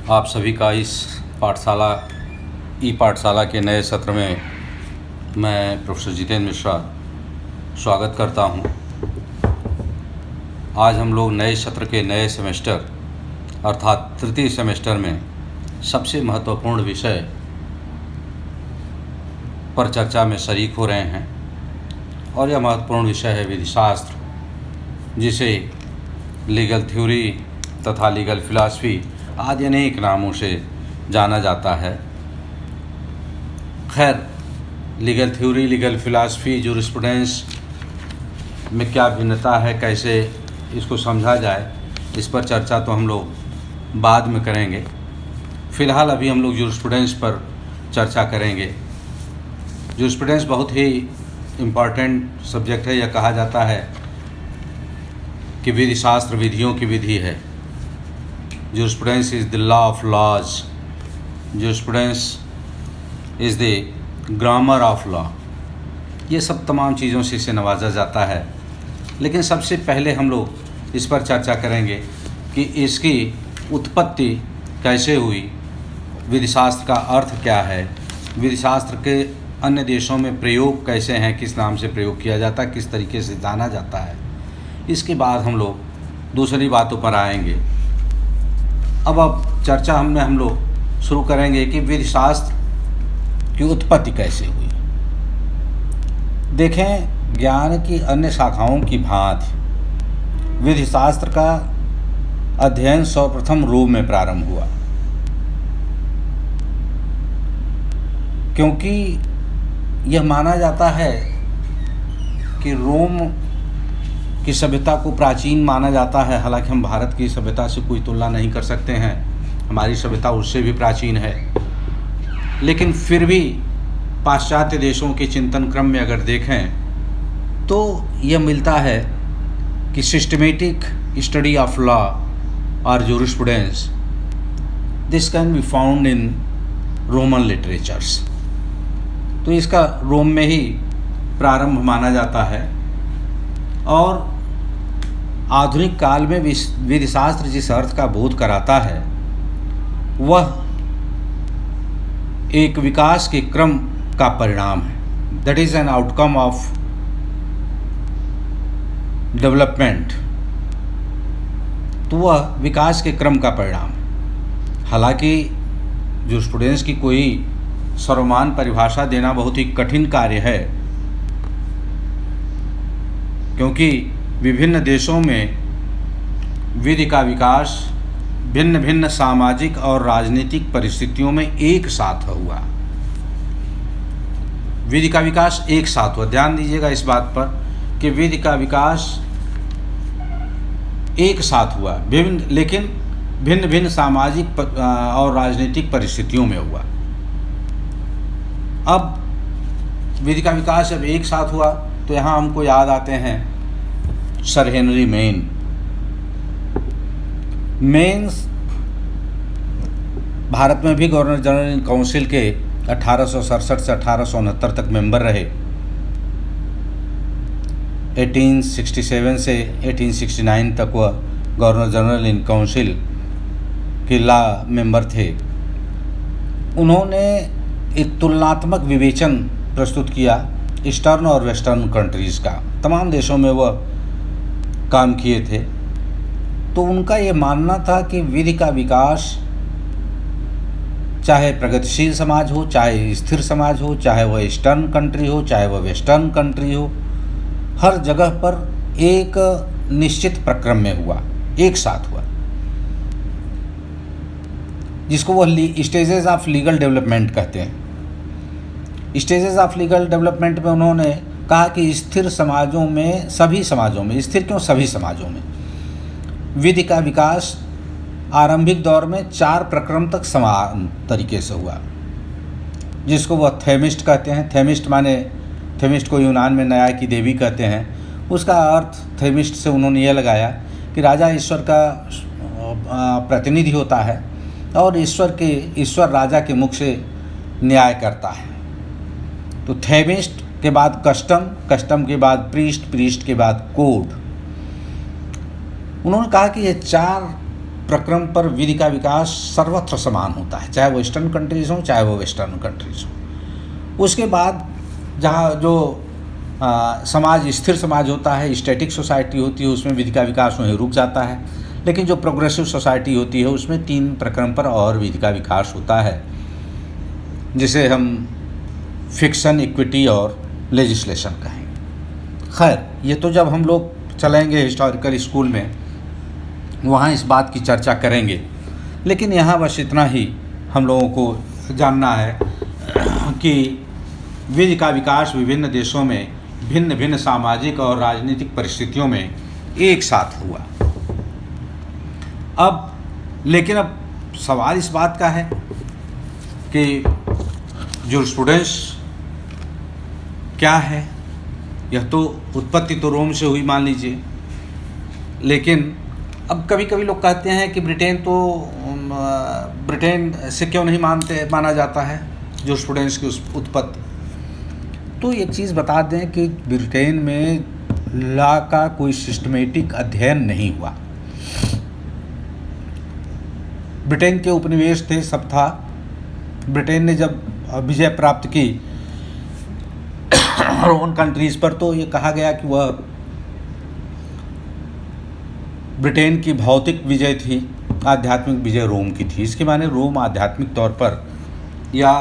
आप सभी का इस पाठशाला ई पाठशाला के नए सत्र में मैं प्रोफेसर जितेंद्र मिश्रा स्वागत करता हूं। आज हम लोग नए सत्र के नए सेमेस्टर अर्थात तृतीय सेमेस्टर में सबसे महत्वपूर्ण विषय पर चर्चा में शरीक हो रहे हैं और यह महत्वपूर्ण विषय है विधिशास्त्र, जिसे लीगल थ्योरी तथा लीगल फिलॉसफी आदि अनेक नामों से जाना जाता है। खैर, legal theory, legal philosophy, jurisprudence में क्या भिन्नता है, कैसे इसको समझा जाए, इस पर चर्चा तो हम लोग बाद में करेंगे। फ़िलहाल अभी हम लोग जूरिस्प्रूडेंस पर चर्चा करेंगे। जूरिस्प्रूडेंस बहुत ही इम्पॉर्टेंट सब्जेक्ट है। यह कहा जाता है कि विधिशास्त्र विधियों की विधि है। Jurisprudence is the law of laws. Jurisprudence is the grammar of law. ये सब तमाम चीज़ों से इसे नवाजा जाता है। लेकिन सबसे पहले हम लोग इस पर चर्चा करेंगे कि इसकी उत्पत्ति कैसे हुई, विधिशास्त्र का अर्थ क्या है, विधिशास्त्र के अन्य देशों में प्रयोग कैसे हैं, किस नाम से प्रयोग किया जाता है, किस तरीके से जाना जाता है। इसके बाद हम लोग दूसरी बातों पर आएंगे। अब चर्चा हम लोग शुरू करेंगे कि विधिशास्त्र की उत्पत्ति कैसे हुई। देखें, ज्ञान की अन्य शाखाओं की भांति विधिशास्त्र का अध्ययन सर्वप्रथम रोम में प्रारंभ हुआ, क्योंकि यह माना जाता है कि रोम की सभ्यता को प्राचीन माना जाता है। हालांकि हम भारत की सभ्यता से कोई तुलना नहीं कर सकते हैं, हमारी सभ्यता उससे भी प्राचीन है। लेकिन फिर भी पाश्चात्य देशों के चिंतन क्रम में अगर देखें तो यह मिलता है कि सिस्टमेटिक स्टडी ऑफ लॉ और jurisprudence this can be found in Roman literatures. तो इसका रोम में ही प्रारंभ माना जाता है और आधुनिक काल में विधिशास्त्र जिस अर्थ का बोध कराता है वह एक विकास के क्रम का परिणाम है। That is an outcome of development. तो वह विकास के क्रम का परिणाम है। हालांकि जूरिस्प्रूडेंस की कोई सर्वमान्य परिभाषा देना बहुत ही कठिन कार्य है, क्योंकि विभिन्न देशों में विधि का विकास भिन्न भिन्न सामाजिक और राजनीतिक परिस्थितियों में एक साथ हुआ। विधि का विकास एक साथ हुआ। ध्यान दीजिएगा इस बात पर कि विधि का विकास एक साथ हुआ, लेकिन भिन्न भिन्न सामाजिक और राजनीतिक परिस्थितियों में हुआ। अब विधि का विकास जब एक साथ हुआ तो यहाँ हमको याद आते हैं सर हेनरी मेन्स भारत में भी गवर्नर जनरल इन काउंसिल के 1867 से 1869 तक मेंबर रहे। 1867 से 1869 तक वह गवर्नर जनरल इन काउंसिल के लॉ मेंबर थे। उन्होंने एक तुलनात्मक विवेचन प्रस्तुत किया ईस्टर्न और वेस्टर्न कंट्रीज़ का। तमाम देशों में वह काम किए थे। तो उनका ये मानना था कि विधि का विकास चाहे प्रगतिशील समाज हो, चाहे स्थिर समाज हो, चाहे वह ईस्टर्न कंट्री हो, चाहे वह वेस्टर्न कंट्री हो, हर जगह पर एक निश्चित प्रक्रम में हुआ, एक साथ हुआ, जिसको वह स्टेजेस ऑफ लीगल डेवलपमेंट कहते हैं। स्टेजेस ऑफ लीगल डेवलपमेंट में उन्होंने कहा कि स्थिर समाजों में, सभी समाजों में, स्थिर क्यों, सभी समाजों में विधि का विकास आरंभिक दौर में 4 प्रक्रम तक समान तरीके से हुआ, जिसको वह थेमिस्ट कहते हैं। थेमिस्ट को यूनान में न्याय की देवी कहते हैं। उसका अर्थ थेमिस्ट से उन्होंने यह लगाया कि राजा ईश्वर का प्रतिनिधि होता है और ईश्वर राजा के मुख से न्याय करता है। तो थेमिस्ट के बाद कस्टम के बाद प्रीस्ट के बाद कोड। उन्होंने कहा कि ये 4 प्रक्रम पर विधि का विकास सर्वत्र समान होता है, चाहे वो ईस्टर्न कंट्रीज़ हों चाहे वो वेस्टर्न कंट्रीज़ हों। उसके बाद जहाँ जो समाज स्थिर समाज होता है, स्टैटिक सोसाइटी होती है, उसमें विधि का विकास वहीं रुक जाता है। लेकिन जो प्रोग्रेसिव सोसाइटी होती है उसमें 3 प्रक्रम पर और विधि का विकास होता है, जिसे हम फिक्शन, इक्विटी और लेजिस्लेशन कहेंगे। खैर, ये तो जब हम लोग चलेंगे हिस्टोरिकल स्कूल में वहाँ इस बात की चर्चा करेंगे, लेकिन यहाँ बस इतना ही हम लोगों को जानना है कि विधि का विकास विभिन्न देशों में भिन्न भिन्न सामाजिक और राजनीतिक परिस्थितियों में एक साथ हुआ। लेकिन अब सवाल इस बात का है कि जूरिस्प्रूडेंस क्या है। यह तो उत्पत्ति तो रोम से हुई मान लीजिए, लेकिन अब कभी कभी लोग कहते हैं कि ब्रिटेन से क्यों नहीं माना जाता है जूरिस्प्रूडेंस की उत्पत्ति। तो एक चीज़ बता दें कि ब्रिटेन में लॉ का कोई सिस्टमेटिक अध्ययन नहीं हुआ। ब्रिटेन के उपनिवेश थे, सब था। ब्रिटेन ने जब विजय प्राप्त की रोमन कंट्रीज़ पर, तो ये कहा गया कि वह ब्रिटेन की भौतिक विजय थी, आध्यात्मिक विजय रोम की थी। इसके माने रोम आध्यात्मिक तौर पर या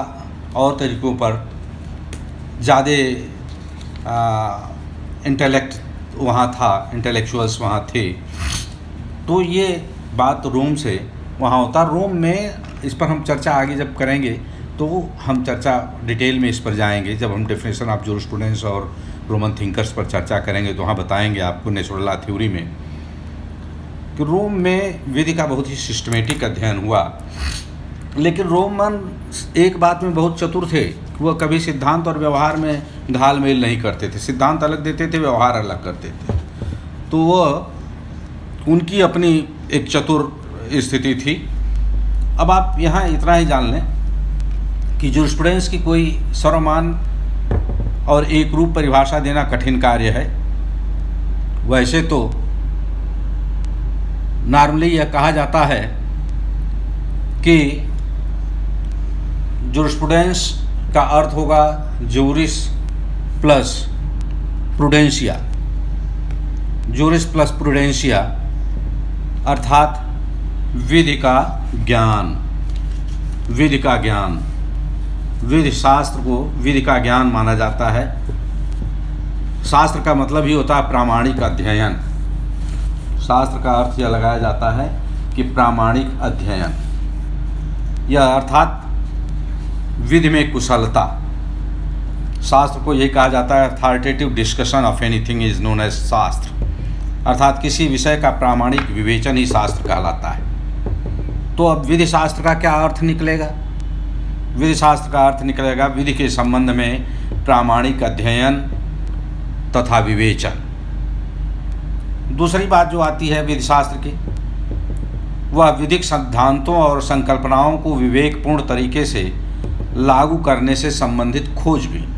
और तरीक़ों पर ज़्यादा इंटेलेक्ट वहाँ था, इंटेलेक्चुअल्स वहाँ थे। तो ये बात रोम से वहाँ होता। रोम में इस पर हम चर्चा आगे जब करेंगे तो हम चर्चा डिटेल में इस पर जाएंगे। जब हम डेफिनेशन ऑफ जूरिस्प्रूडेंस और रोमन थिंकर्स पर चर्चा करेंगे तो वहाँ बताएंगे आपको नेचुरल लॉ थ्योरी में कि रोम में विधि का बहुत ही सिस्टमेटिक अध्ययन हुआ। लेकिन रोमन एक बात में बहुत चतुर थे, वह कभी सिद्धांत और व्यवहार में घालमेल नहीं करते थे। सिद्धांत अलग देते थे, व्यवहार अलग करते थे। तो वह उनकी अपनी एक चतुर स्थिति थी। अब आप यहाँ इतना ही जान लें कि जूरिस्प्रूडेंस की कोई सर्वमान और एक रूप परिभाषा देना कठिन कार्य है। वैसे तो नॉर्मली यह कहा जाता है कि जूरिस्प्रूडेंस का अर्थ होगा जूरिस प्लस प्रूडेंशिया। जूरिस प्लस प्रूडेंशिया अर्थात विधि का ज्ञान। विधि का ज्ञान, विधि शास्त्र को विधि का ज्ञान माना जाता है। शास्त्र का मतलब ही होता है प्रामाणिक अध्ययन। शास्त्र का अर्थ यह लगाया जाता है कि प्रामाणिक अध्ययन, यह अर्थात विधि में कुशलता। शास्त्र को यही कहा जाता है authoritative discussion of anything is known as shastra, अर्थात किसी विषय का प्रामाणिक विवेचन ही शास्त्र कहलाता है। तो अब विधि शास्त्र का क्या अर्थ निकलेगा? विधि शास्त्र का अर्थ निकलेगा विधि के संबंध में प्रामाणिक अध्ययन तथा विवेचन। दूसरी बात जो आती है विधि शास्त्र की, वह विधिक सिद्धांतों और संकल्पनाओं को विवेकपूर्ण तरीके से लागू करने से संबंधित खोजबीन।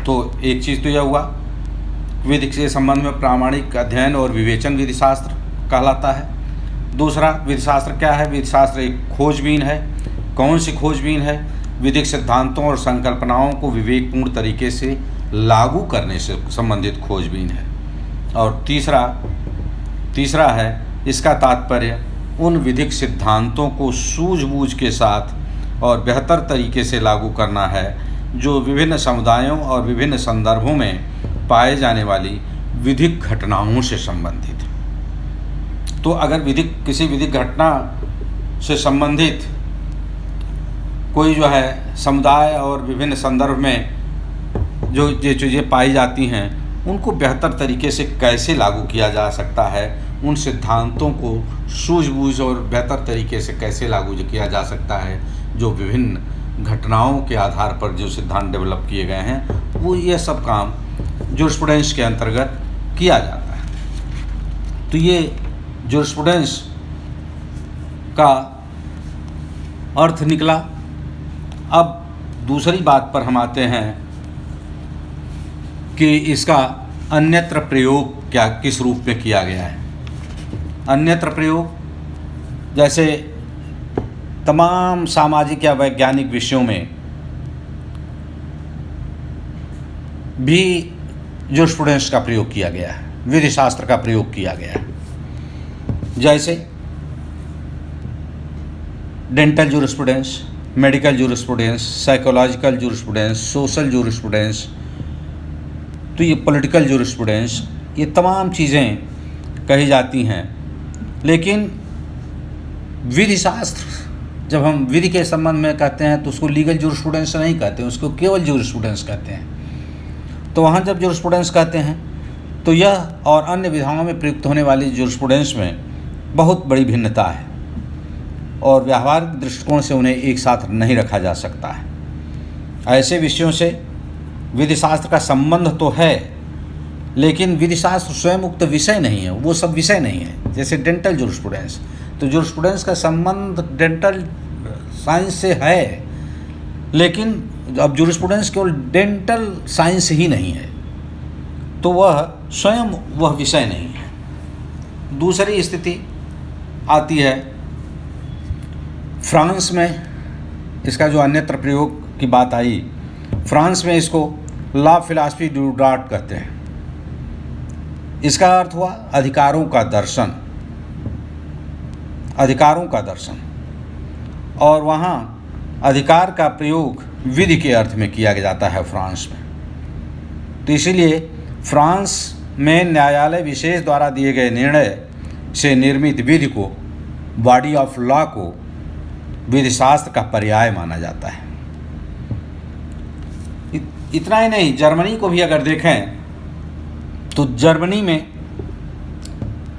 तो एक चीज़ तो यह हुआ, विधि के संबंध में प्रामाणिक अध्ययन और विवेचन विधि शास्त्र कहलाता है। दूसरा, विधि शास्त्र क्या है? विधि शास्त्र एक खोजबीन है। कौन सी खोजबीन है? विधिक सिद्धांतों और संकल्पनाओं को विवेकपूर्ण तरीके से लागू करने से संबंधित खोजबीन है। और तीसरा है, इसका तात्पर्य उन विधिक सिद्धांतों को सूझबूझ के साथ और बेहतर तरीके से लागू करना है जो विभिन्न समुदायों और विभिन्न संदर्भों में पाए जाने वाली विधिक घटनाओं से संबंधित। तो अगर किसी विधिक घटना से संबंधित कोई जो है समुदाय और विभिन्न संदर्भ में जो चीज़ें पाई जाती हैं उनको बेहतर तरीके से कैसे लागू किया जा सकता है, उन सिद्धांतों को सूझबूझ और बेहतर तरीके से कैसे लागू किया जा सकता है, जो विभिन्न घटनाओं के आधार पर जो सिद्धांत डेवलप किए गए हैं, वो ये सब काम जूरिस्प्रूडेंस के अंतर्गत किया जाता है। तो ये जूरिस्प्रूडेंस का अर्थ निकला। अब दूसरी बात पर हम आते हैं कि इसका अन्यत्र प्रयोग किस रूप में किया गया है। अन्यत्र प्रयोग जैसे तमाम सामाजिक या वैज्ञानिक विषयों में भी जूरिस्प्रूडेंस का प्रयोग किया गया है, विधि शास्त्र का प्रयोग किया गया है। जैसे dental jurisprudence, medical jurisprudence, psychological jurisprudence, social jurisprudence, तो ये पॉलिटिकल जूरिस्प्रूडेंस, ये तमाम चीज़ें कही जाती हैं। लेकिन विधि शास्त्र, जब हम विधि के संबंध में कहते हैं तो उसको लीगल जूरिस्प्रूडेंस नहीं कहते, उसको केवल जूरिस्प्रूडेंस कहते हैं। तो वहाँ जब जूरिस्प्रूडेंस कहते हैं तो यह और अन्य विधाओं में प्रयुक्त होने वाली जूरिस्प्रूडेंस में बहुत बड़ी भिन्नता है और व्यावहारिक दृष्टिकोण से उन्हें एक साथ नहीं रखा जा सकता है। ऐसे विषयों से विधि शास्त्र का संबंध तो है, लेकिन विधि शास्त्र स्वयं उक्त विषय नहीं है, वो सब विषय नहीं है। जैसे डेंटल जूरिस्प्रूडेंस, तो जूरिस्प्रूडेंस का संबंध डेंटल साइंस से है, लेकिन अब जूरिस्प्रूडेंस केवल डेंटल साइंस ही नहीं है, तो वह स्वयं वह विषय नहीं है। दूसरी स्थिति आती है फ्रांस में, इसका जो अन्यत्र प्रयोग की बात आई, फ्रांस में इसको ला फिलॉसफी डू ड्रॉट कहते हैं। इसका अर्थ हुआ अधिकारों का दर्शन, अधिकारों का दर्शन, और वहाँ अधिकार का प्रयोग विधि के अर्थ में किया जाता है फ्रांस में। तो इसीलिए फ्रांस में न्यायालय विशेष द्वारा दिए गए निर्णय से निर्मित विधि को, बॉडी ऑफ लॉ को, विधि शास्त्र का पर्याय माना जाता है। इतना ही नहीं, जर्मनी को भी अगर देखें तो जर्मनी में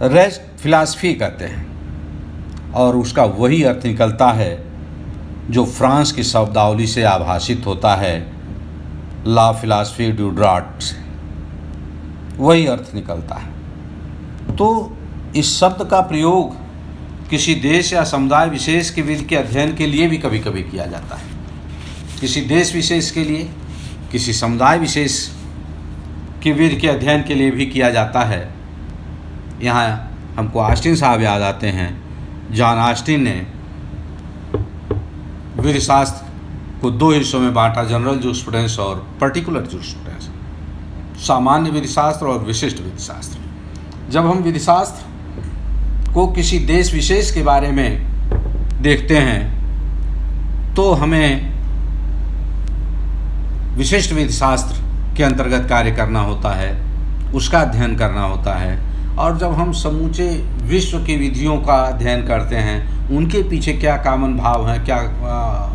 रेस्ट फिलॉसफी कहते हैं और उसका वही अर्थ निकलता है जो फ्रांस की शब्दावली से आभाषित होता है, ला फिलॉसफी डू ड्रॉट से वही अर्थ निकलता है। तो इस शब्द का प्रयोग किसी देश या समुदाय विशेष की विधि के अध्ययन के लिए भी कभी कभी किया जाता है। किसी देश विशेष के लिए, किसी समुदाय विशेष की विधि के अध्ययन के लिए भी किया जाता है। यहाँ हमको ऑस्टिन साहब याद आते हैं। जॉन ऑस्टिन ने विधि शास्त्र को दो हिस्सों में बांटा, जनरल जूरिस्प्रूडेंस और पर्टिकुलर जूरिस्प्रूडेंस, सामान्य विधि शास्त्र और विशिष्ट विधि शास्त्र। जब हम विधि शास्त्र को किसी देश विशेष के बारे में देखते हैं तो हमें विशिष्ट विधि शास्त्र के अंतर्गत कार्य करना होता है, उसका अध्ययन करना होता है। और जब हम समूचे विश्व की विधियों का अध्ययन करते हैं, उनके पीछे क्या कॉमन भाव हैं, क्या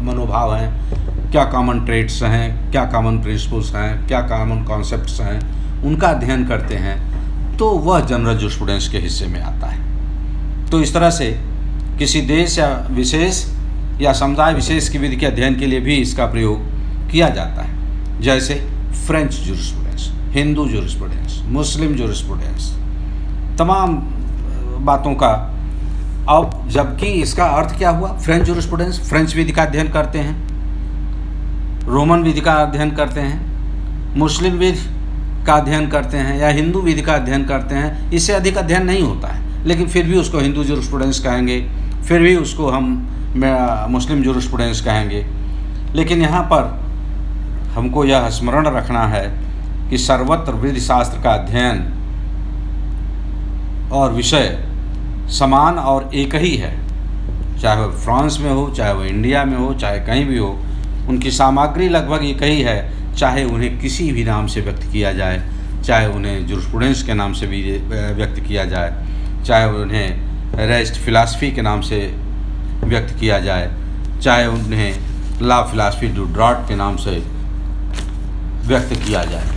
मनोभाव हैं, क्या कॉमन ट्रेट्स हैं, क्या कॉमन प्रिंसिपल्स हैं, क्या कॉमन कॉन्सेप्ट्स हैं, उनका अध्ययन करते हैं, तो वह जनरल जूरिस्प्रूडेंस के हिस्से में आता है। तो इस तरह से किसी देश या विशेष या समुदाय विशेष की विधि के अध्ययन के लिए भी इसका प्रयोग किया जाता है। जैसे फ्रेंच जूरिस्प्रूडेंस, हिंदू जूरिस्प्रूडेंस, मुस्लिम जूरिस्प्रूडेंस, तमाम बातों का। अब जबकि इसका अर्थ क्या हुआ, फ्रेंच जूरिस्प्रूडेंस, फ्रेंच विधि का अध्ययन करते हैं, रोमन विधि का अध्ययन करते हैं, मुस्लिम विधि का अध्ययन करते हैं या हिंदू विधि का अध्ययन करते हैं। इससे अधिक अध्ययन नहीं होता है, लेकिन फिर भी उसको हिंदू जूरिस्प्रूडेंस कहेंगे, फिर भी उसको हम मुस्लिम जूरिस्प्रूडेंस कहेंगे। लेकिन यहाँ पर हमको यह स्मरण रखना है कि सर्वत्र विधि शास्त्र का अध्ययन और विषय समान और एक ही है, चाहे वह फ्रांस में हो, चाहे वह इंडिया में हो, चाहे कहीं भी हो। उनकी सामग्री लगभग एक ही है, चाहे उन्हें किसी भी नाम से व्यक्त किया जाए, चाहे उन्हें जूरिस्प्रूडेंस के नाम से भी व्यक्त किया जाए, चाहे उन्हें रेस्ट फिलॉसफी के नाम से व्यक्त किया जाए, चाहे उन्हें ला फिलॉसफी डू ड्रॉट के नाम से व्यक्त किया जाए।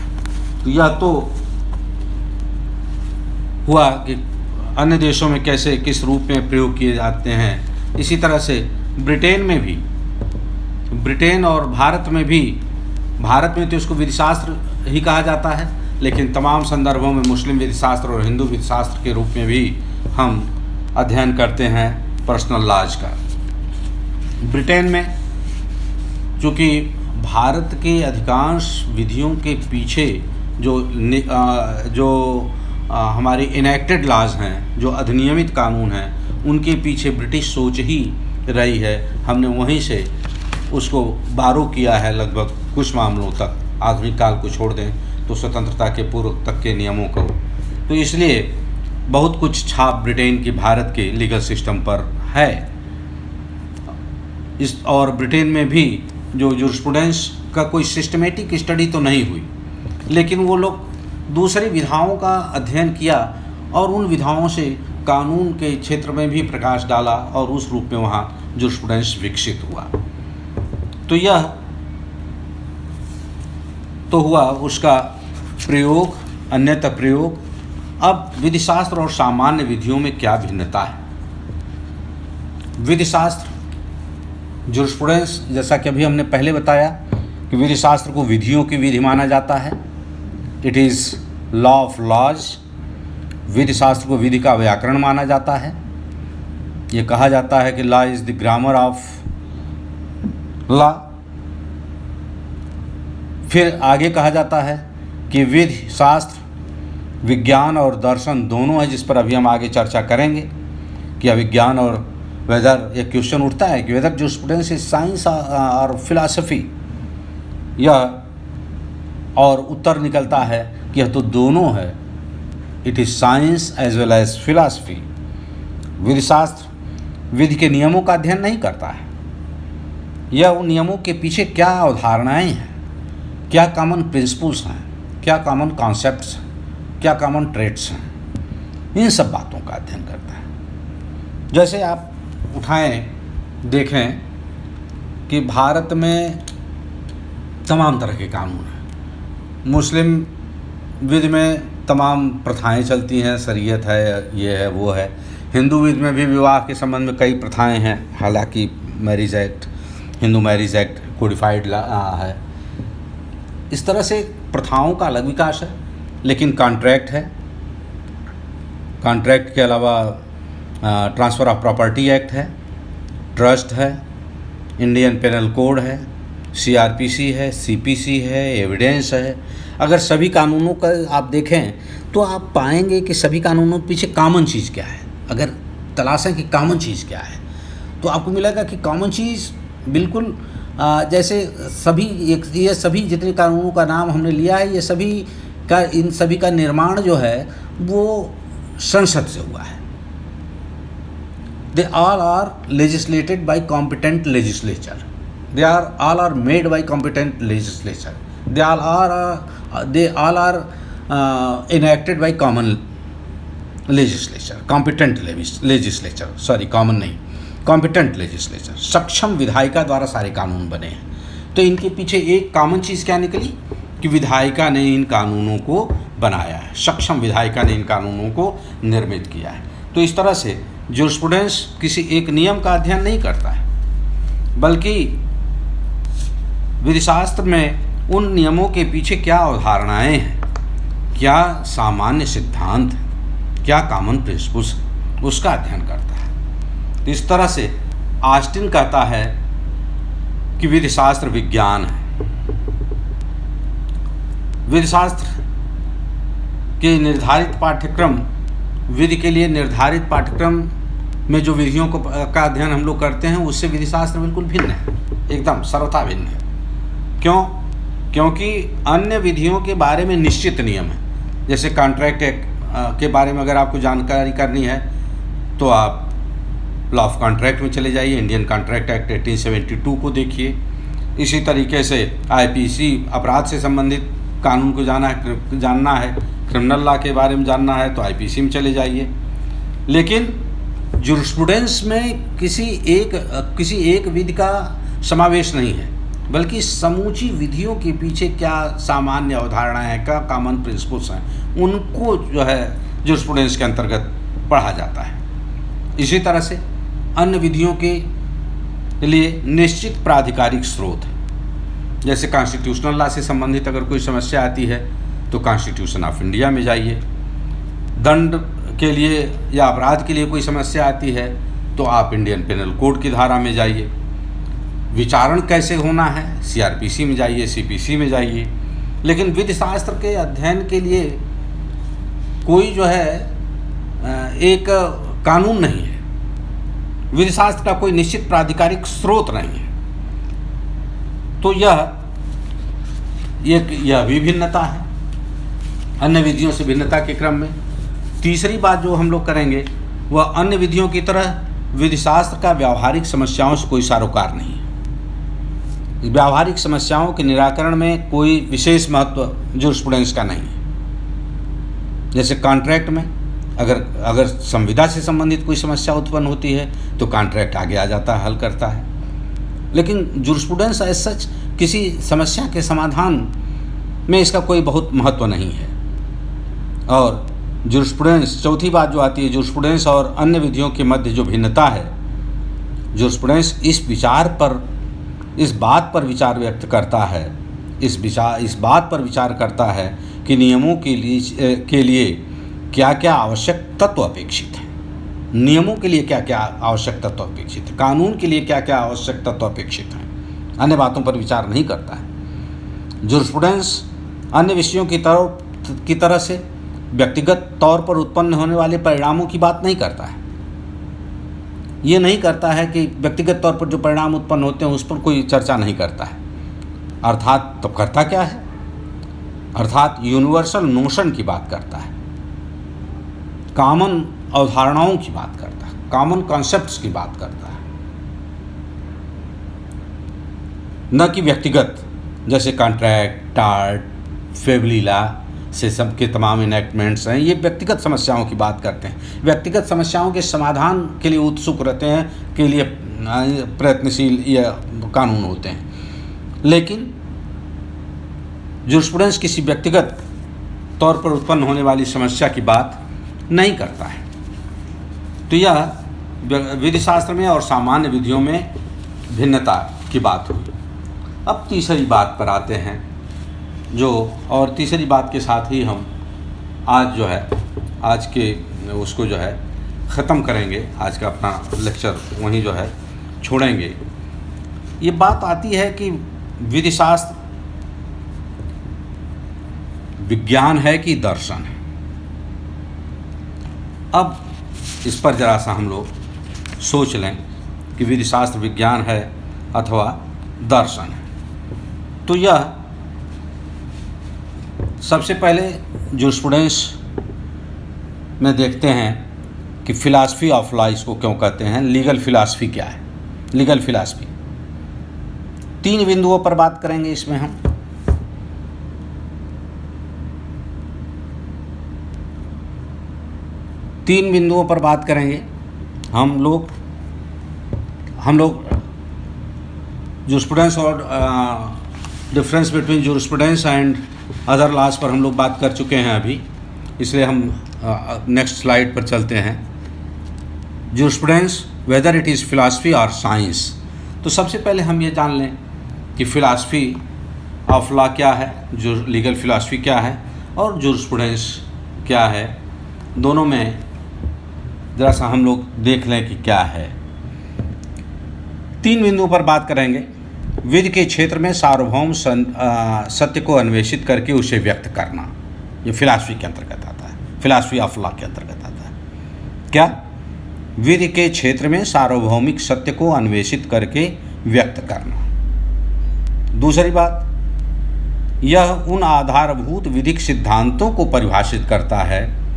तो यह तो हुआ कि अन्य देशों में कैसे किस रूप में प्रयोग किए जाते हैं। इसी तरह से ब्रिटेन में भी, ब्रिटेन और भारत में भी, भारत में तो इसको विधि शास्त्र ही कहा जाता है, लेकिन तमाम संदर्भों में मुस्लिम विधि शास्त्र और हिंदू विधि शास्त्र के रूप में भी हम अध्ययन करते हैं पर्सनल लॉज का। ब्रिटेन में चूँकि भारत के अधिकांश विधियों के पीछे जो हमारे इनेक्टेड लॉज हैं, जो अधिनियमित कानून हैं, उनके पीछे ब्रिटिश सोच ही रही है। हमने वहीं से उसको बारो किया है लगभग कुछ मामलों तक, आधुनिक काल को छोड़ दें तो स्वतंत्रता के पूर्व तक के नियमों को। तो इसलिए बहुत कुछ छाप ब्रिटेन की भारत के लीगल सिस्टम पर है। और ब्रिटेन में भी जो जूरिस्प्रूडेंस का कोई सिस्टमेटिक स्टडी तो नहीं हुई, लेकिन वो लोग दूसरी विधाओं का अध्ययन किया और उन विधाओं से कानून के क्षेत्र में भी प्रकाश डाला और उस रूप में वहाँ जूरिस्प्रूडेंस विकसित हुआ। तो यह तो हुआ उसका प्रयोग, अन्यथा प्रयोग। अब विधिशास्त्र और सामान्य विधियों में क्या भिन्नता है? विधिशास्त्र जूरिस्प्रूडेंस, जैसा कि अभी हमने पहले बताया कि विधिशास्त्र को विधियों की विधि माना जाता है, it is law of laws. विधिशास्त्र को विधि का व्याकरण माना जाता है। ये कहा जाता है कि law is the grammar of law. फिर आगे कहा जाता है कि विधि शास्त्र विज्ञान और दर्शन दोनों है, जिस पर अभी हम आगे चर्चा करेंगे कि अविज्ञान और वेदर। एक क्वेश्चन उठता है कि वेदर जूरिस्प्रूडेंस इज साइंस और फिलॉसफी, यह और उत्तर निकलता है कि यह तो दोनों है, it is science as well as philosophy. विधिशास्त्र विधि के नियमों का अध्ययन नहीं करता है, यह उन नियमों के पीछे क्या अवधारणाएं हैं, क्या कॉमन प्रिंसिपल्स हैं, क्या कॉमन कॉन्सेप्ट्स हैं, क्या कॉमन ट्रेट्स हैं, इन सब बातों का अध्ययन करता है। जैसे आप उठाएं देखें कि भारत में तमाम तरह के कानून हैं। मुस्लिम विधि में तमाम प्रथाएं चलती हैं, शरीयत है, ये है, वो है। हिंदू विधि में भी विवाह के संबंध में कई प्रथाएं हैं, हालांकि marriage act, Hindu marriage act codified है। इस तरह से प्रथाओं का अलग विकास है। लेकिन कॉन्ट्रैक्ट है, कॉन्ट्रैक्ट के अलावा ट्रांसफ़र ऑफ प्रॉपर्टी एक्ट है, ट्रस्ट है, इंडियन पेनल कोड है, CRPC है, CPC है, एविडेंस है। अगर सभी कानूनों का आप देखें तो आप पाएंगे कि सभी कानूनों के पीछे कॉमन चीज़ क्या है। अगर तलाशें कि कॉमन चीज़ क्या है तो आपको मिलेगा कि कॉमन चीज़ बिल्कुल जैसे सभी ये सभी जितने कानूनों का नाम हमने लिया है, ये सभी का, इन सभी का निर्माण जो है वो संसद से हुआ है। They all are legislated by competent legislature, they are all are made by competent legislature, they all are enacted by common legislature, competent legislature, sorry common नहीं, कॉम्पिटेंट लेजिस्लेचर, सक्षम विधायिका द्वारा सारे कानून बने हैं। तो इनके पीछे एक कॉमन चीज़ क्या निकली कि विधायिका ने इन कानूनों को बनाया है, सक्षम विधायिका ने इन कानूनों को निर्मित किया है। तो इस तरह से जूरिस्प्रूडेंस किसी एक नियम का अध्ययन नहीं करता है, बल्कि विधिशास्त्र में उन नियमों के पीछे क्या अवधारणाएं हैं, क्या सामान्य सिद्धांत, क्या कॉमन प्रिंसिपल्स, उसका अध्ययन करता है। तो इस तरह से ऑस्टिन कहता है कि विधिशास्त्र विज्ञान है। विधिशास्त्र के निर्धारित पाठ्यक्रम, विधि के लिए निर्धारित पाठ्यक्रम में जो विधियों को का अध्ययन हम लोग करते हैं उससे विधिशास्त्र बिल्कुल भिन्न है, एकदम सर्वथा भिन्न है। क्यों? क्योंकि अन्य विधियों के बारे में निश्चित नियम है। जैसे कॉन्ट्रैक्ट एक्ट के बारे में अगर आपको जानकारी करनी है तो आप लॉ ऑफ कॉन्ट्रैक्ट में चले जाइए, इंडियन कॉन्ट्रैक्ट एक्ट 1872 को देखिए। इसी तरीके से IPC अपराध से संबंधित कानून को जानना है, क्रिमिनल लॉ के बारे में जानना है तो IPC में चले जाइए। लेकिन जूरिस्प्रूडेंस में किसी एक विधि का समावेश नहीं है, बल्कि समूची विधियों के पीछे क्या सामान्य अवधारणाएं हैं, क्या कॉमन प्रिंसिपल्स हैं, उनको जो है जूरिस्प्रूडेंस के अंतर्गत पढ़ा जाता है। इसी तरह से अन्य विधियों के लिए निश्चित प्राधिकारिक स्रोत, जैसे कॉन्स्टिट्यूशनल लॉ से संबंधित अगर कोई समस्या आती है तो कॉन्स्टिट्यूशन ऑफ इंडिया में जाइए। दंड के लिए या अपराध के लिए कोई समस्या आती है तो आप इंडियन पेनल कोड की धारा में जाइए। विचारण कैसे होना है, CRPC में जाइए, CPC में जाइए। लेकिन विधिशास्त्र के अध्ययन के लिए कोई जो है एक कानून नहीं है, विधि शास्त्र का कोई निश्चित प्राधिकारिक स्रोत नहीं है। तो यह भी भिन्नता है अन्य विधियों से भिन्नता के क्रम में। तीसरी बात जो हम लोग करेंगे वह अन्य विधियों की तरह विधि शास्त्र का व्यावहारिक समस्याओं से कोई सरोकार नहीं है। व्यावहारिक समस्याओं के निराकरण में कोई विशेष महत्व जूरिस्प्रूडेंस का नहीं है। जैसे कॉन्ट्रैक्ट में अगर संविदा से संबंधित कोई समस्या उत्पन्न होती है तो कॉन्ट्रैक्ट आगे आ जाता है, हल करता है। लेकिन जूरिस्प्रूडेंस एज सच किसी समस्या के समाधान में इसका कोई बहुत महत्व नहीं है। और जूरिस्प्रूडेंस, चौथी बात जो आती है, जूरिस्प्रूडेंस और अन्य विधियों के मध्य जो भिन्नता है, जूरिस्प्रूडेंस इस बात पर विचार व्यक्त करता है, इस बात पर विचार करता है कि नियमों के लिए क्या क्या आवश्यक तत्व अपेक्षित है, नियमों के लिए क्या क्या आवश्यक तत्व अपेक्षित है, कानून के लिए क्या क्या आवश्यक तत्व अपेक्षित हैं, अन्य बातों पर विचार नहीं करता है। जूरिस्प्रूडेंस अन्य विषयों की तरह से व्यक्तिगत तौर पर उत्पन्न होने वाले परिणामों की बात नहीं करता है। ये नहीं करता है कि व्यक्तिगत तौर पर जो परिणाम उत्पन्न होते हैं उस पर कोई चर्चा नहीं करता है। अर्थात तो करता क्या है, अर्थात यूनिवर्सल नोशन की बात करता है, कॉमन अवधारणाओं की बात करता है, कॉमन कॉन्सेप्ट्स की बात करता है, न कि व्यक्तिगत, जैसे कॉन्ट्रैक्ट, टार्ट, फेवलीला से सब के तमाम इनेक्टमेंट्स हैं, ये व्यक्तिगत समस्याओं की बात करते हैं, व्यक्तिगत समस्याओं के समाधान के लिए उत्सुक रहते हैं, के लिए प्रयत्नशील ये कानून होते हैं। लेकिन जूरिस्प्रूडेंस किसी व्यक्तिगत तौर पर उत्पन्न होने वाली समस्या की बात नहीं करता है। तो यह विधि शास्त्र में और सामान्य विधियों में भिन्नता की बात हुई। अब तीसरी बात पर आते हैं और तीसरी बात के साथ ही हम आज के उसको ख़त्म करेंगे, आज का अपना लेक्चर वहीं छोड़ेंगे। ये बात आती है कि विधि शास्त्र विज्ञान है कि दर्शन है। अब इस पर ज़रा सा हम लोग सोच लें कि विधि शास्त्र विज्ञान है अथवा दर्शन है। तो यह सबसे पहले जूरिस्प्रूडेंस में देखते हैं कि फ़िलासफ़ी ऑफ लॉ इसको क्यों कहते हैं, लीगल फ़िलासफ़ी क्या है। लीगल फ़िलासफ़ी 3 बिंदुओं पर बात करेंगे इसमें हम। तीन बिंदुओं पर बात करेंगे हम लोग जूरिस्प्रूडेंस और difference between jurisprudence and other laws पर हम लोग बात कर चुके हैं अभी, इसलिए हम नेक्स्ट स्लाइड पर चलते हैं। Jurisprudence whether it is philosophy और साइंस। तो सबसे पहले हम ये जान लें कि फ़िलासफ़ी ऑफ लॉ क्या है, जो लीगल फ़िलासफ़ी क्या है और जूरिस्प्रूडेंस क्या है, दोनों में ज़रा सा हम लोग देख लें कि क्या है। 3 बिंदुओं पर बात करेंगे। विधि के क्षेत्र में सार्वभौम सत्य को अन्वेषित करके उसे व्यक्त करना, ये फिलॉसफी के अंतर्गत आता है, फिलॉसफी ऑफ लॉ के अंतर्गत आता है। क्या? विधि के क्षेत्र में सार्वभौमिक सत्य को अन्वेषित करके व्यक्त करना। दूसरी बात, यह उन आधारभूत विधिक सिद्धांतों को परिभाषित करता है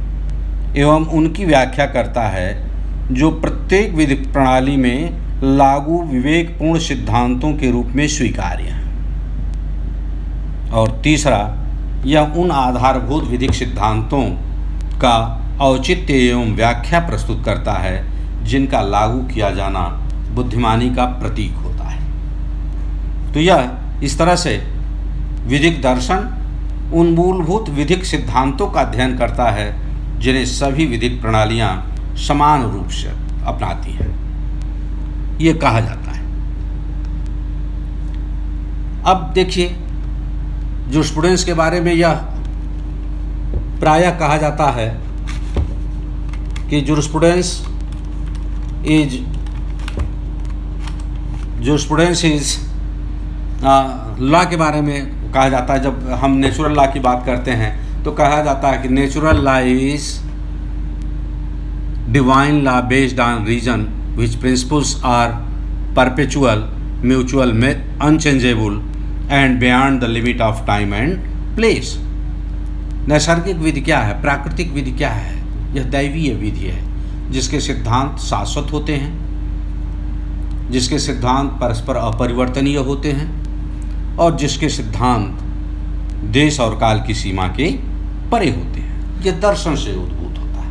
एवं उनकी व्याख्या करता है जो प्रत्येक विधिक प्रणाली में लागू विवेकपूर्ण सिद्धांतों के रूप में स्वीकार्य हैं। और तीसरा, यह उन आधारभूत विधिक सिद्धांतों का औचित्य एवं व्याख्या प्रस्तुत करता है जिनका लागू किया जाना बुद्धिमानी का प्रतीक होता है। तो यह इस तरह से विधिक दर्शन उन मूलभूत विधिक सिद्धांतों का अध्ययन करता है जिन्हें सभी विधिक प्रणालियां समान रूप से अपनाती हैं, ये कहा जाता है। अब देखिए, जूरिस्प्रूडेंस के बारे में यह प्रायः कहा जाता है कि जूरिस्प्रूडेंस इज लॉ के बारे में कहा जाता है। जब हम नेचुरल लॉ की बात करते हैं तो कहा जाता है कि natural law is divine law based on reason which principles are perpetual, mutual, unchangeable and beyond the limit of time and place. नैसर्गिक विधि क्या है, प्राकृतिक विधि क्या है? यह दैवीय विधि है जिसके सिद्धांत शाश्वत होते हैं, जिसके सिद्धांत परस्पर अपरिवर्तनीय होते हैं और जिसके सिद्धांत देश और काल की सीमा के परे होते हैं। यह दर्शन से उद्भूत होता है।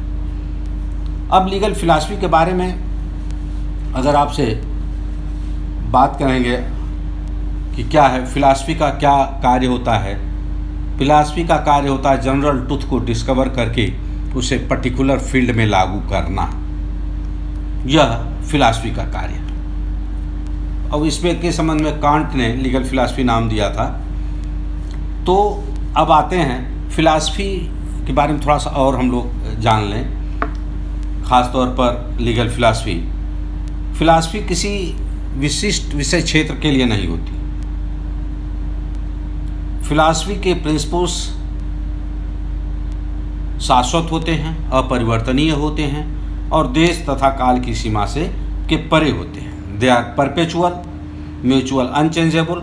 अब लीगल फिलॉसफी के बारे में अगर आपसे बात करेंगे कि क्या है फिलॉसफी का, क्या कार्य होता है। फिलॉसफी का कार्य होता है जनरल ट्रुथ को डिस्कवर करके उसे पर्टिकुलर फील्ड में लागू करना। यह फिलॉसफी का कार्य है। अब इसमें के संबंध में कांट ने लीगल फिलॉसफी नाम दिया था। तो अब आते हैं फिलॉसफी के बारे में थोड़ा सा और हम लोग जान लें, ख़ास तौर पर लीगल फिलॉसफी। फिलॉसफी किसी विशिष्ट विषय क्षेत्र के लिए नहीं होती। फिलॉसफी के प्रिंसिपल्स शाश्वत होते हैं, अपरिवर्तनीय होते हैं और देश तथा काल की सीमा से के परे होते हैं। They are perpetual, mutual, unchangeable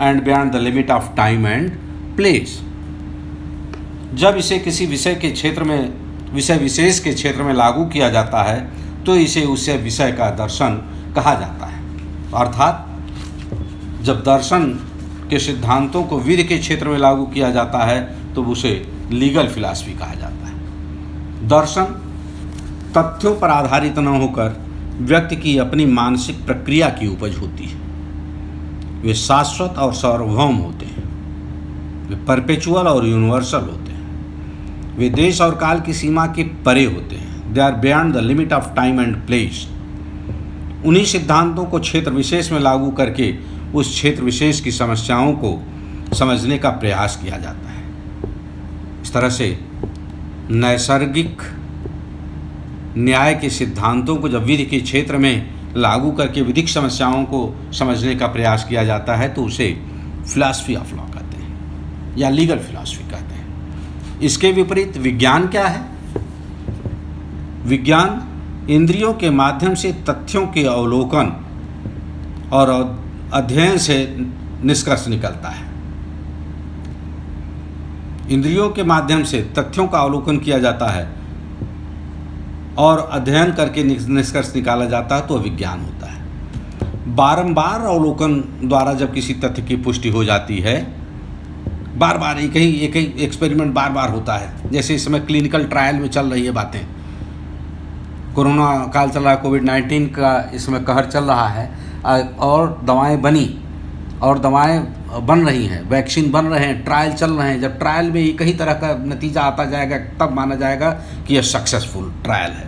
and beyond the limit of time and place. जब इसे किसी विषय के क्षेत्र में, विषय विशेष के क्षेत्र में लागू किया जाता है तो इसे उस विषय का दर्शन कहा जाता है। अर्थात जब दर्शन के सिद्धांतों को विधि के क्षेत्र में लागू किया जाता है तो उसे लीगल फिलॉसफी कहा जाता है। दर्शन तथ्यों पर आधारित न होकर व्यक्ति की अपनी मानसिक प्रक्रिया की उपज होती है। वे शाश्वत और सार्वभौम होते हैं, वे परपेचुअल और यूनिवर्सल होते हैं, वे देश और काल की सीमा के परे होते हैं। They are beyond the limit of time and place. उन्हीं सिद्धांतों को क्षेत्र विशेष में लागू करके उस क्षेत्र विशेष की समस्याओं को समझने का प्रयास किया जाता है। इस तरह से नैसर्गिक न्याय के सिद्धांतों को जब विधि के क्षेत्र में लागू करके विधिक समस्याओं को समझने का प्रयास किया जाता है तो उसे फिलॉसफी ऑफ लॉ कहते हैं या लीगल फिलॉसफी कहते हैं। इसके विपरीत विज्ञान क्या है? विज्ञान इंद्रियों के माध्यम से तथ्यों के अवलोकन और अध्ययन से निष्कर्ष निकलता है। इंद्रियों के माध्यम से तथ्यों का अवलोकन किया जाता है और अध्ययन करके निष्कर्ष निकाला जाता है तो विज्ञान होता है। बारंबार अवलोकन द्वारा जब किसी तथ्य की पुष्टि हो जाती है, बार बार एक ही एक्सपेरिमेंट बार बार होता है। जैसे इस समय क्लिनिकल ट्रायल में चल रही है बातें, कोरोना काल चल रहा है, कोविड-19 का इसमें कहर चल रहा है और दवाएं बनी और दवाएं बन रही हैं, वैक्सीन बन रहे हैं, ट्रायल चल रहे हैं। जब ट्रायल में एक ही तरह का नतीजा आता जाएगा तब माना जाएगा कि यह सक्सेसफुल ट्रायल है।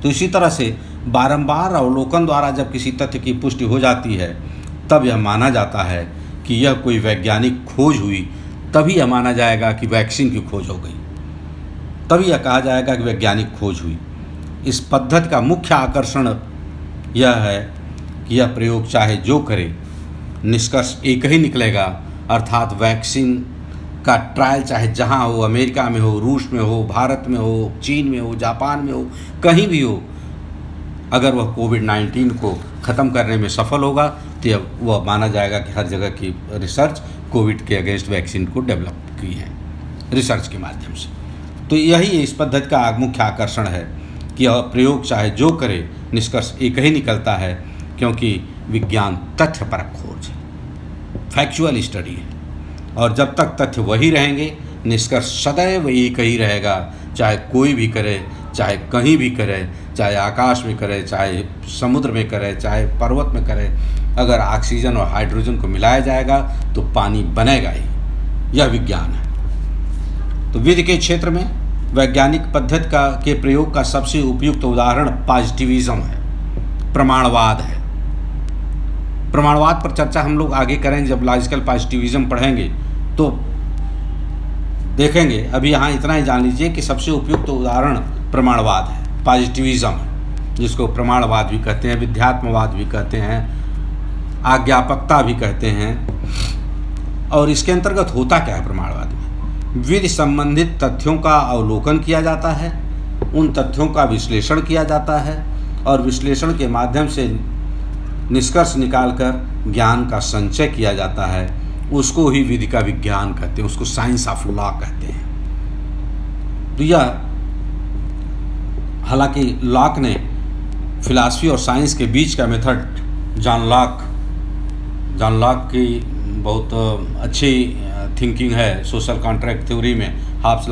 तो इसी तरह से बारंबार अवलोकन द्वारा जब किसी तथ्य की पुष्टि हो जाती है तब यह माना जाता है कि यह कोई वैज्ञानिक खोज हुई, तभी यह माना जाएगा कि वैक्सीन की खोज हो गई, तभी यह कहा जाएगा कि वैज्ञानिक खोज हुई। इस पद्धति का मुख्य आकर्षण यह है कि यह प्रयोग चाहे जो करे निष्कर्ष एक ही निकलेगा। अर्थात वैक्सीन का ट्रायल चाहे जहाँ हो, अमेरिका में हो, रूस में हो, भारत में हो, चीन में हो, जापान में हो, कहीं भी हो, अगर वह कोविड-19 को ख़त्म करने में सफल होगा तो वह माना जाएगा कि हर जगह की रिसर्च कोविड के अगेंस्ट वैक्सीन को डेवलप की है रिसर्च के माध्यम से। तो यही इस पद्धति का मुख्य आकर्षण है कि यह प्रयोग चाहे जो करे निष्कर्ष एक ही निकलता है, क्योंकि विज्ञान तथ्यपरक खोज है, फैक्चुअल स्टडी है। और जब तक तथ्य वही रहेंगे निष्कर्ष सदैव एक ही रहेगा, चाहे कोई भी करे, चाहे कहीं भी करे, चाहे आकाश में करे, चाहे समुद्र में करे, चाहे पर्वत में करे। अगर ऑक्सीजन और हाइड्रोजन को मिलाया जाएगा तो पानी बनेगा ही। यह विज्ञान है। तो विधि के क्षेत्र में वैज्ञानिक पद्धति के प्रयोग का सबसे उपयुक्त उदाहरण पॉजिटिविज्म है, प्रमाणवाद है। प्रमाणवाद पर चर्चा हम लोग आगे करेंगे जब लॉजिकल पॉजिटिविज्म पढ़ेंगे तो देखेंगे। अभी यहाँ इतना ही जान लीजिए कि सबसे उपयुक्त उदाहरण प्रमाणवाद है, पॉजिटिविज्म है, जिसको प्रमाणवाद भी कहते हैं, विध्यात्मवाद भी कहते हैं, आज्ञापकता भी कहते हैं। और इसके अंतर्गत होता क्या है प्रमाणवाद में? विधि संबंधित तथ्यों का अवलोकन किया जाता है, उन तथ्यों का विश्लेषण किया जाता है और विश्लेषण के माध्यम से निष्कर्ष निकालकर ज्ञान का संचय किया जाता है, उसको ही विधि का विज्ञान कहते हैं, उसको साइंस ऑफ लॉ कहते हैं। तो यह, हालांकि लॉक ने फिलॉसफी और साइंस के बीच का मेथड, जॉन लॉक की बहुत अच्छी थिंकिंग है सोशल कॉन्ट्रैक्ट थ्योरी में। हाफ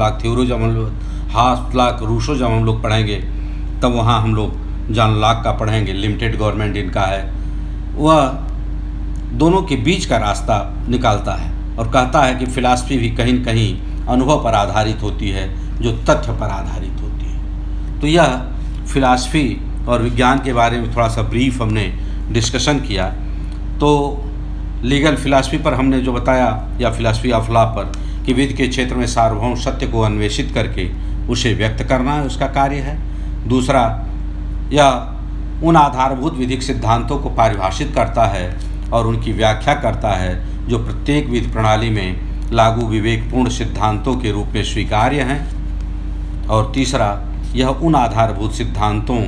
लॉक रूसो जब हम लोग पढ़ेंगे तब वहाँ हम लोग जॉन लॉक का पढ़ेंगे, लिमिटेड गवर्नमेंट इनका है। वह दोनों के बीच का रास्ता निकालता है और कहता है कि फिलॉसफी भी कहीं न कहीं अनुभव पर आधारित होती है, जो तथ्य पर आधारित होती है। तो यह फिलॉसफी और विज्ञान के बारे में थोड़ा सा ब्रीफ हमने डिस्कशन किया। तो लीगल फिलॉसफी पर हमने जो बताया, या फिलॉसफी ऑफ लॉ पर, कि विधि के क्षेत्र में सार्वभौम सत्य को अन्वेषित करके उसे व्यक्त करना उसका कार्य है। दूसरा, यह उन आधारभूत विधिक सिद्धांतों को परिभाषित करता है और उनकी व्याख्या करता है जो प्रत्येक विधि प्रणाली में लागू विवेकपूर्ण सिद्धांतों के रूप में स्वीकार्य हैं। और तीसरा, यह उन आधारभूत सिद्धांतों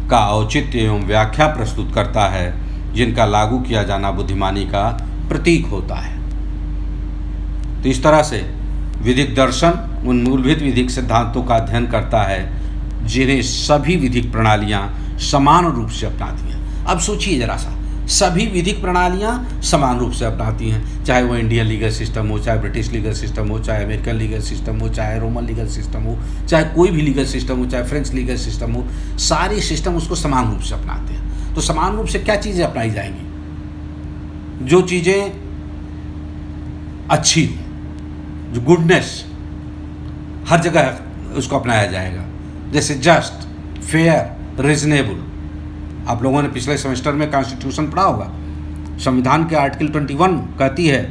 का औचित्य एवं व्याख्या प्रस्तुत करता है जिनका लागू किया जाना बुद्धिमानी का प्रतीक होता है। तो इस तरह से विधिक दर्शन उन मूलभूत विधिक सिद्धांतों का अध्ययन करता है जिन्हें सभी विधिक प्रणालियां समान रूप से अपनाती हैं। अब सोचिए जरा सा, सभी विधिक प्रणालियां समान रूप से अपनाती हैं, चाहे वो इंडियन लीगल सिस्टम हो, चाहे ब्रिटिश लीगल सिस्टम हो, चाहे अमेरिकन लीगल सिस्टम हो, चाहे रोमन लीगल सिस्टम हो, चाहे कोई भी लीगल सिस्टम हो, चाहे फ्रेंच लीगल सिस्टम हो, सारे सिस्टम उसको समान रूप से अपनाते हैं। तो समान रूप से क्या चीज़ें अपनाई जाएंगी? जो चीज़ें अच्छी हों, जो गुडनेस, हर जगह उसको अपनाया जाएगा। जैसे जस्ट, फेयर, रीजनेबल। आप लोगों ने पिछले सेमेस्टर में कॉन्स्टिट्यूशन पढ़ा होगा। संविधान के आर्टिकल 21 कहती है,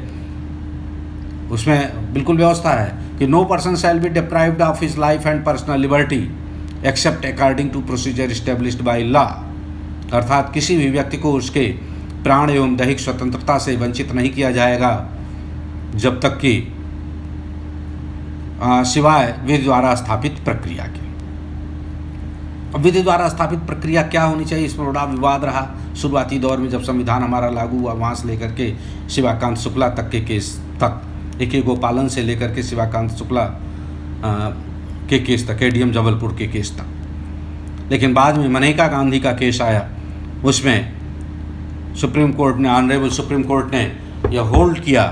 उसमें बिल्कुल व्यवस्था है कि no person shall be deprived of his life and personal liberty except according to procedure established by law. अर्थात किसी भी व्यक्ति को उसके प्राण एवं दैहिक स्वतंत्रता से वंचित नहीं किया जाएगा जब तक कि सिवाय विधि द्वारा स्थापित प्रक्रिया के। अब विधि द्वारा स्थापित प्रक्रिया क्या होनी चाहिए, इस पर बड़ा विवाद रहा। शुरुआती दौर में जब संविधान हमारा लागू हुआ, वहाँ से लेकर के शिवाकांत शुक्ला तक के केस तक, AK गोपालन से लेकर के शिवाकांत शुक्ला के केस तक, ADM जबलपुर के केस तक। लेकिन बाद में मनेका गांधी का केस आया, उसमें सुप्रीम कोर्ट ने, ऑनरेबल सुप्रीम कोर्ट ने यह होल्ड किया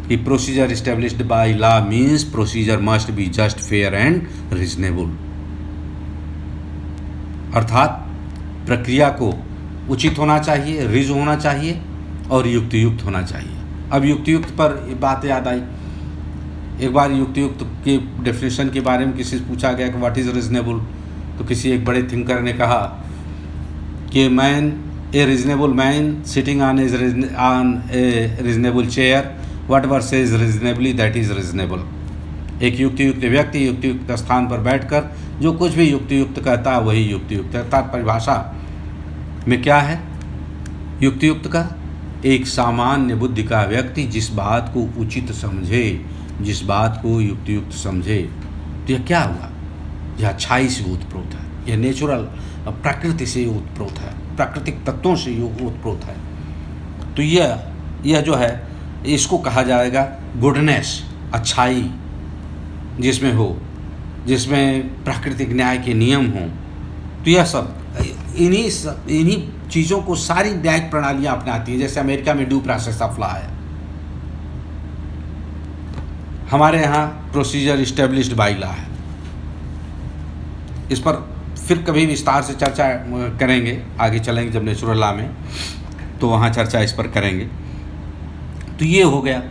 कि procedure established by law means procedure must be just, fair and reasonable. अर्थात प्रक्रिया को उचित होना चाहिए, रिज होना चाहिए और युक्तियुक्त होना चाहिए। अब युक्तियुक्त पर बात याद आई। एक बार युक्तियुक्त के डेफिनेशन के बारे में किसी से पूछा गया कि व्हाट इज़ रीजनेबल, तो किसी एक बड़े थिंकर ने कहा कि ए reasonable man sitting on A reasonable chair, what ever says reasonably that is reasonable. एक युक्तियुक्त व्यक्ति युक्तियुक्त स्थान पर बैठकर जो कुछ भी युक्तियुक्त कहता है वही युक्तियुक्त है। अर्थात परिभाषा में क्या है युक्तियुक्त का? एक सामान्य बुद्धि का व्यक्ति जिस बात को उचित समझे, जिस बात को युक्तियुक्त समझे। तो यह क्या हुआ? यह अच्छाई से उत्प्रोत है, यह नेचुरल प्रकृति से उत्प्रोत है, प्राकृतिक तत्वों से उत्प्रोत है। तो यह जो है इसको कहा जाएगा गुडनेस, अच्छाई जिसमें हो, जिसमें प्राकृतिक न्याय के नियम हों। तो यह सब इन्हीं चीज़ों को सारी न्यायिक प्रणालियाँ अपनाती हैं। जैसे अमेरिका में ड्यू प्रोसेस ऑफ लॉ है, हमारे यहाँ प्रोसीजर इस्टेब्लिश्ड बाय लॉ है। इस पर फिर कभी विस्तार से चर्चा करेंगे, आगे चलेंगे जब नेचुरल लॉ में, तो वहाँ चर्चा इस पर करेंगे। तो ये हो गया,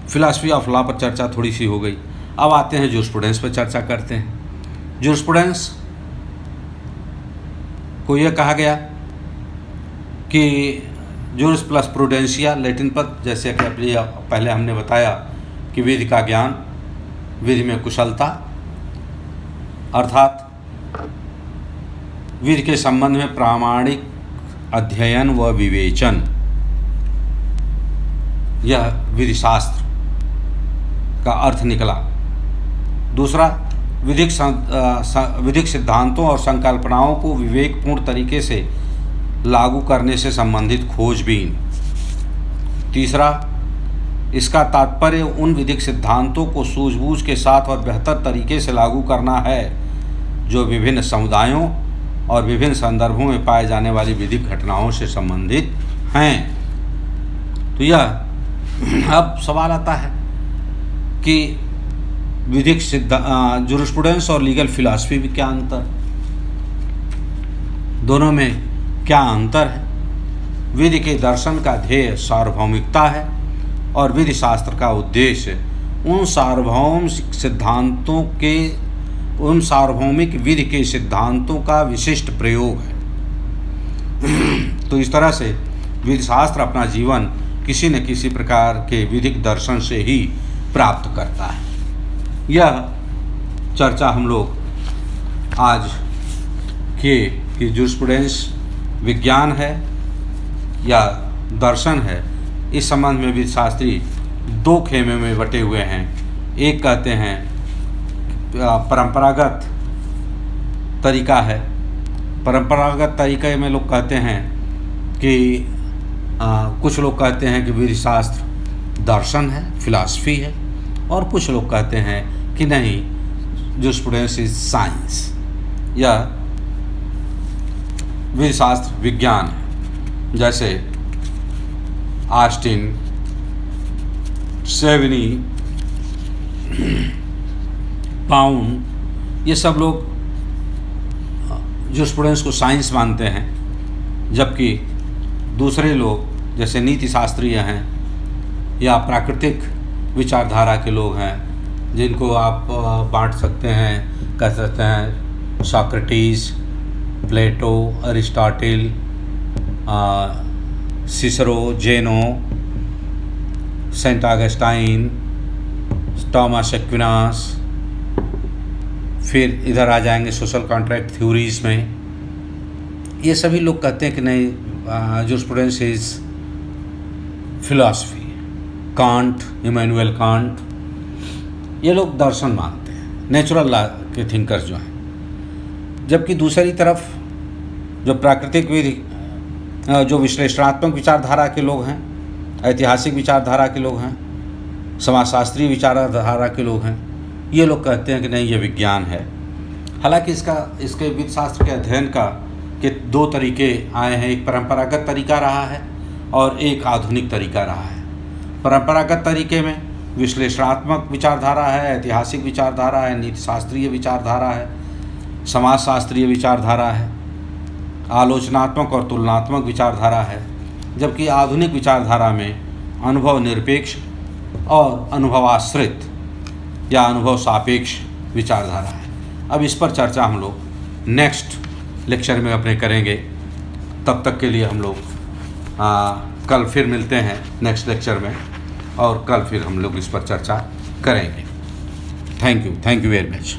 फिलॉसफी ऑफ लॉ पर चर्चा थोड़ी सी हो गई। अब आते हैं जूरिस्प्रूडेंस पर चर्चा करते हैं। जूरिस्प्रूडेंस को यह कहा गया कि जूरिस प्लस प्रूडेंशिया, लैटिन पद, जैसे कि पहले हमने बताया कि विधि का ज्ञान, विधि में कुशलता, अर्थात विधि के संबंध में प्रामाणिक अध्ययन व विवेचन, यह विधि शास्त्र का अर्थ निकला। दूसरा, विधिक सिद्धांतों और संकल्पनाओं को विवेकपूर्ण तरीके से लागू करने से संबंधित खोजबीन। तीसरा, इसका तात्पर्य उन विधिक सिद्धांतों को सूझबूझ के साथ और बेहतर तरीके से लागू करना है जो विभिन्न समुदायों और विभिन्न संदर्भों में पाए जाने वाली विधिक घटनाओं से संबंधित हैं। तो यह अब सवाल आता है कि विधिक जूरिस्प्रूडेंस और लीगल फिलॉसफी में क्या अंतर, दोनों में क्या अंतर है। विधि के दर्शन का ध्येय सार्वभौमिकता है और विधि शास्त्र का उद्देश्य उन सार्वभौमिक विधि के सिद्धांतों का विशिष्ट प्रयोग है। तो इस तरह से विधि शास्त्र अपना जीवन किसी न किसी प्रकार के विधिक दर्शन से ही प्राप्त करता है। यह चर्चा हम लोग आज कि जूरिस्प्रूडेंस विज्ञान है या दर्शन है, इस संबंध में विधि शास्त्री दो खेमे में बटे हुए हैं। एक कहते हैं परंपरागत तरीका है। परंपरागत तरीके में लोग कहते हैं कि कुछ लोग कहते हैं कि विधि शास्त्र दर्शन है, फिलॉसफी है, और कुछ लोग कहते हैं कि नहीं, जूरिस्प्रूडेंस इज साइंस, या विधि शास्त्र विज्ञान है। जैसे ऑस्टिन, सेवनी, पाउंड, ये सब लोग जूरिस्प्रूडेंस को साइंस मानते हैं, जबकि दूसरे लोग जैसे नीति शास्त्रीय हैं या प्राकृतिक विचारधारा के लोग हैं, जिनको आप बांट सकते हैं, कह सकते हैं सोक्रेटिस, प्लेटो, अरिस्टोटल, सिसरो, जेनो, सेंट ऑगस्टाइन, थॉमस एक्विनास, फिर इधर आ जाएंगे सोशल कॉन्ट्रैक्ट थ्योरीज में। ये सभी लोग कहते हैं कि नहीं, jurisprudence is philosophy. Can't, Immanuel Kant, ये लोग दर्शन मानते हैं, नेचुरल लॉ के थिंकर्स जो हैं। जबकि दूसरी तरफ जो प्राकृतिक विधि, जो विश्लेषणात्मक विचारधारा के लोग हैं, ऐतिहासिक विचारधारा के लोग हैं, समाजशास्त्रीय विचारधारा के लोग हैं, ये लोग कहते हैं कि नहीं, ये विज्ञान है। हालांकि इसके विधि शास्त्र के अध्ययन के दो तरीके आए हैं। एक परंपरागत तरीका रहा है और एक आधुनिक तरीका रहा है। परंपरागत तरीके में विश्लेषणात्मक विचारधारा है, ऐतिहासिक विचारधारा है, नीति शास्त्रीय विचारधारा है, समाजशास्त्रीय विचारधारा है, आलोचनात्मक और तुलनात्मक विचारधारा है। जबकि आधुनिक विचारधारा में अनुभव निरपेक्ष और अनुभवाश्रित या अनुभव सापेक्ष विचारधारा है। अब इस पर चर्चा हम लोग नेक्स्ट लेक्चर में अपने करेंगे। तब तक के लिए हम लोग कल फिर मिलते हैं नेक्स्ट लेक्चर में, और कल फिर हम लोग इस पर चर्चा करेंगे। Thank you very much.